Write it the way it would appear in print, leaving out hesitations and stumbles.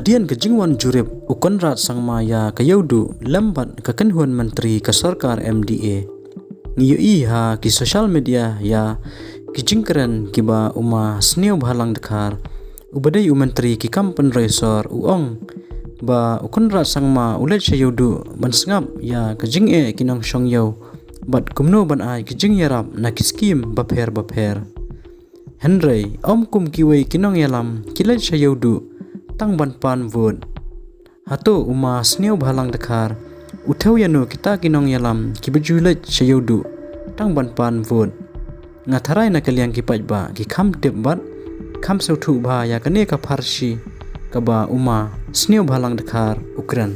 Adian ke jingwan jurip ukonrat sangma ya kayaudu lambat kekenhuan menteri ke sarkar MDA. Ngiyui ha ki social media ya ki jingkeren kiba uma sneu bhalang dekhar ubadai menteri ki kampen resor uong ba ukonrat sangma ulet chayaudu ban sngap ya ke jinge kinong shongyau bat kumno ban ai ki jing yarap na ki skim bapher Henry kum kiwei kinong yalam kilet chayaudu tang ban pan vod hato uma sneu bhalang dekhar uthau yanu kita kinong yalam kibejulet chayaudu tang ban pan vod ngatharai na kaliang kipaj ba ki kham tep bat kham sauthu ba ya kane ka pharsi kaba uma sneu bhalang dekhar ukran